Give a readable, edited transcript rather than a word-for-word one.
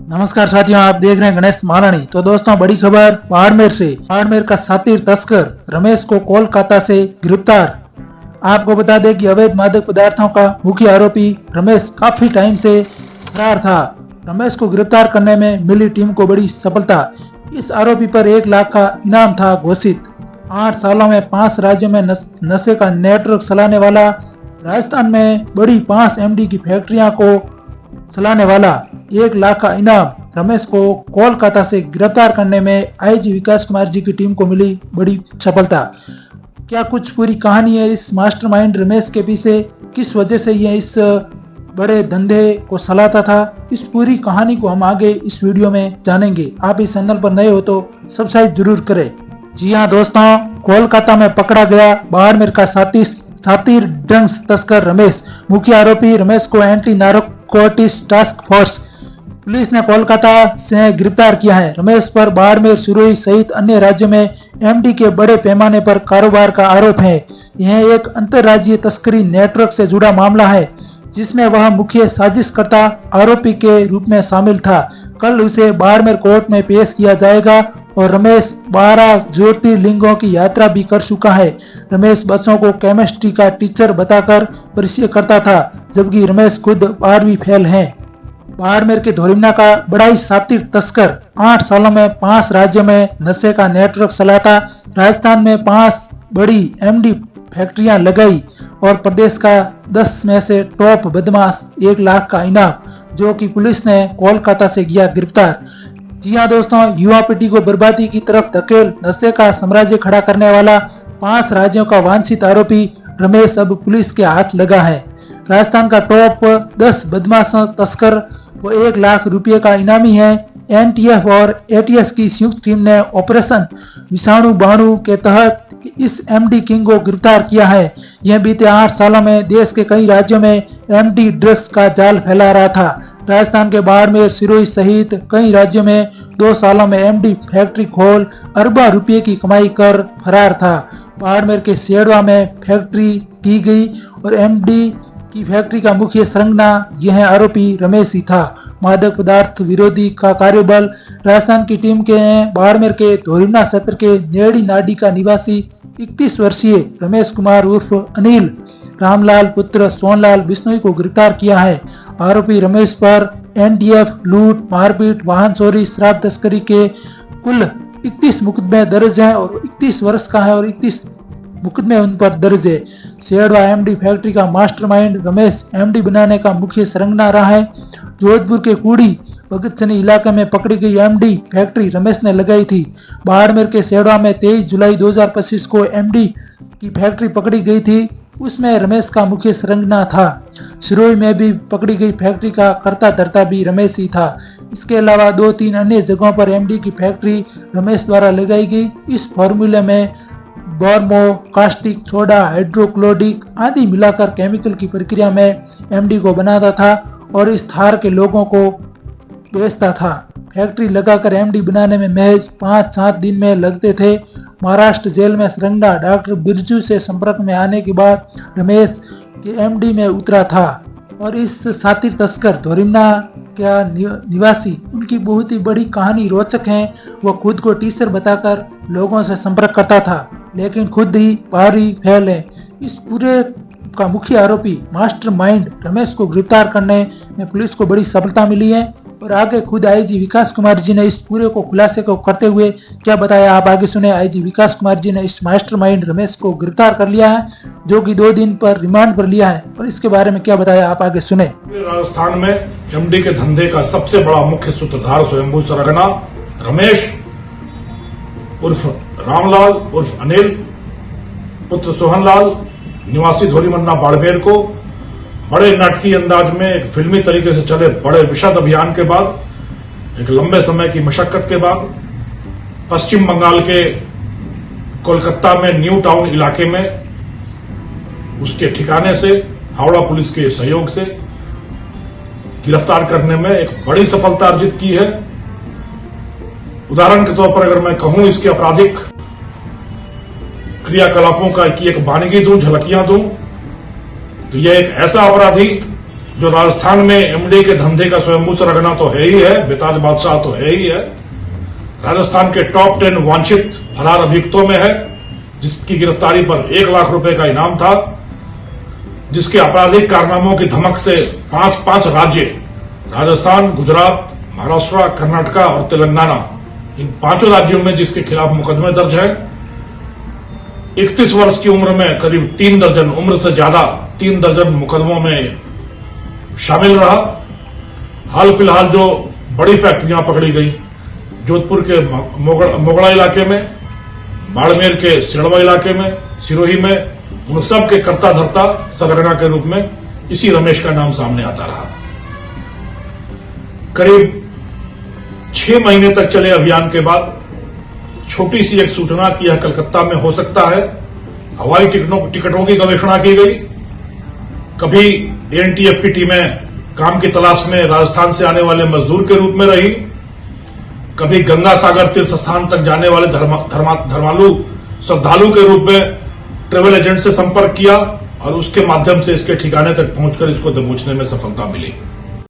नमस्कार साथियों, आप देख रहे हैं गणेश मालानी। तो दोस्तों, बड़ी खबर बाड़मेर से। बाड़मेर का सातिर तस्कर रमेश को कोलकाता से गिरफ्तार। आपको बता दें कि अवैध मादक पदार्थों का मुख्य आरोपी रमेश काफी टाइम से फरार था। रमेश को गिरफ्तार करने में मिली टीम को बड़ी सफलता। इस आरोपी पर 1 लाख का इनाम था घोषित। 8 सालों में 5 राज्यों में नशे का नेटवर्क चलाने वाला, राजस्थान में बड़ी 5 एमडी की फैक्ट्रियां को चलाने वाला, 1 लाख का इनाम रमेश को कोलकाता से गिरफ्तार करने में आईजी विकास कुमार जी की टीम को मिली बड़ी सफलता। क्या कुछ पूरी कहानी है इस मास्टरमाइंड रमेश के पीछे, किस वजह से ये इस बड़े धंधे को चलाता था, इस पूरी कहानी को हम आगे इस वीडियो में जानेंगे। आप इस चैनल पर नए हो तो सब्सक्राइब जरूर करें। जी हाँ दोस्तों, कोलकाता में पकड़ा गया बाड़मेर का सातिर ड्रग्स तस्कर रमेश। मुख्य आरोपी रमेश को anti narcotics task force police ने कोलकाता से गिरफ्तार किया है। रमेश पर बाड़मेर, सिरोही सहित अन्य राज्यों में एमडी के बड़े पैमाने पर कारोबार का आरोप है। यह एक अंतर्राज्यीय तस्करी नेटवर्क से जुड़ा मामला है, जिसमें वह मुख्य साजिशकर्ता आरोपी के रूप में शामिल था। कल उसे बाड़मेर कोर्ट में पेश किया जाएगा और रमेश 12 ज्योतिर्लिंगों की यात्रा भी कर चुका है। रमेश बच्चों को केमिस्ट्री का टीचर बताकर परिचय करता था, जबकि रमेश खुद 12वीं फेल है। बाड़मेर के धोरिमना का बड़ा ही सातिर तस्कर 8 सालों में 5 राज्यों में नशे का नेटवर्क चलाता, राजस्थान में 5 बड़ी एमडी फैक्ट्रियां लगाई और प्रदेश का 10 में से टॉप बदमाश, 1 लाख का इनाम, जो कि पुलिस ने कोलकाता से किया गिरफ्तार। जी हाँ दोस्तों, युवा पीढ़ी को बर्बादी की तरफ धकेल नशे का साम्राज्य खड़ा करने वाला 5 राज्यों का वांछित आरोपी रमेश अब पुलिस के हाथ लगा है। राजस्थान का टॉप 10 बदमाश तस्कर वो 1 लाख रुपए का इनामी है। एनटीएफ और एटीएस की संयुक्त टीम ने ऑपरेशन विषाणु बाणु के तहत इस एमडी किंग को गिरफ्तार किया है। यह बीते 8 सालों में देश के कई राज्यों में एमडी ड्रग्स का जाल फैला रहा था। राजस्थान के बाड़मेर, सिरोही सहित कई राज्यों में 2 सालों में एमडी फैक्ट्री खोल अरबों रुपए की कमाई कर फरार था। बाड़मेर के सेड़वा में फैक्ट्री की गई और एमडी की फैक्ट्री का मुख्य संरचना यह आरोपी रमेश ही था। मादक पदार्थ विरोधी का कार्यबल राजस्थान की टीम के बाड़मेर के धोरिमना क्षेत्र के नेड़ी नाडी का निवासी 31 वर्षीय रमेश कुमार उर्फ अनिल रामलाल पुत्र सोनलाल बिश्नोई को गिरफ्तार किया है। आरोपी रमेश पर एनडीएफ, लूट, मारपीट, वाहन चोरी, शराब तस्करी के कुल 31 मुकदमे दर्ज हैं और 31 वर्ष का है और 31 मुकदमे उन पर दर्ज है। सेड़वा एमडी फैक्ट्री का मास्टरमाइंड रमेश एमडी बनाने का मुख्य संरचना रहा है। जोधपुर के कूड़ी भगतसनी इलाके में पकड़ी गई एमडी फैक्ट्री रमेश ने लगाई थी। बाड़मेर के सेड़वा में 23 जुलाई 2025 को एमडी की फैक्ट्री पकड़ी गई थी, उसमें रमेश का मुख्य संरचना था। सिरोही में भी पकड़ी गई फैक्ट्री का कर्ता धर्ता भी रमेश ही था। इसके अलावा 2-3 अन्य जगहों पर एमडी की फैक्ट्री रमेश द्वारा लगाई गई। इस फॉर्मूले में बर्मो, कास्टिक सोडा, हाइड्रोक्लोरिक आदि मिलाकर केमिकल की प्रक्रिया में एमडी को बनाता था और इस थार के लोगों को बेचता था। फैक्ट्री लगाकर एमडी बनाने में महज 5-7 दिन में लगते थे। महाराष्ट्र जेल में संरचना डॉक्टर बिरजू से संपर्क में आने के बाद रमेश के एमडी में उतरा था और इस सातिर तस्कर धोरिमना का निवासी, उनकी बहुत ही बड़ी कहानी रोचक है। वो खुद को टीचर बताकर लोगों से संपर्क करता था, लेकिन खुद ही 12वीं फेल है। इस पूरे का मुख्य आरोपी मास्टरमाइंड रमेश को गिरफ्तार करने में पुलिस को बड़ी सफलता मिली है और आगे खुद आईजी विकास कुमार जी ने इस पूरे को खुलासे को करते हुए क्या बताया, आप आगे सुने। आईजी विकास कुमार जी ने इस मास्टरमाइंड रमेश को गिरफ्तार कर लिया है, जो कि 2 दिन पर रिमांड पर लिया है, और इसके बारे में क्या बताया, आप आगे सुने। राजस्थान में एमडी के धंधे का सबसे बड़ा मुख्य सूत्रधार स्वयंभू सरगना रमेश उर्फ रामलाल उर्फ अनिल पुत्र सोहनलाल निवासी धोरीमन्ना बाड़मेर को बड़े नाटकीय अंदाज में एक फिल्मी तरीके से चले बड़े विशद अभियान के बाद, एक लंबे समय की मशक्कत के बाद, पश्चिम बंगाल के कोलकाता में न्यू टाउन इलाके में उसके ठिकाने से हावड़ा पुलिस के सहयोग से गिरफ्तार करने में एक बड़ी सफलता अर्जित की है। उदाहरण के तौर पर अगर मैं कहूं, इसके आपराधिक क्रियाकलापों का की एक बानगी दूं, झलकियां दूं, तो यह एक ऐसा अपराधी जो राजस्थान में एमडी के धंधे का स्वयंभू सरगना तो है ही है, बेताज बादशाह तो है ही है, राजस्थान के टॉप 10 वांछित फरार अभियुक्तों में है, जिसकी गिरफ्तारी पर 1 लाख रुपए का इनाम था, जिसके आपराधिक कारनामों की धमक से 5 राज्य राजस्थान, गुजरात, महाराष्ट्र, कर्नाटका और तेलंगाना, इन 5 राज्यों में जिसके खिलाफ मुकदमे दर्ज है, 31 वर्ष की उम्र में करीब 3 दर्जन, उम्र से ज्यादा 3 दर्जन मुकदमों में शामिल रहा। हाल फिलहाल जो बड़ी फैक्ट्रियां पकड़ी गई, जोधपुर के मोगड़ा इलाके में, बाड़मेर के सिड़वा इलाके में, सिरोही में, उन सब के कर्ता धर्ता सरगना के रूप में इसी रमेश का नाम सामने आता रहा। करीब 6 महीने तक चले अभियान के बाद छोटी सी एक सूचना कि यह कलकत्ता में हो सकता है, हवाई टिकटों की गवेषणा की गई। कभी एनटीएफ की टीमें काम की तलाश में राजस्थान से आने वाले मजदूर के रूप में रही, कभी गंगा सागर तीर्थ स्थान तक जाने वाले धर्मालु श्रद्धालु के रूप में ट्रेवल एजेंट से संपर्क किया और उसके माध्यम से इसके ठिकाने तक पहुंचकर इसको दबोचने में सफलता मिली।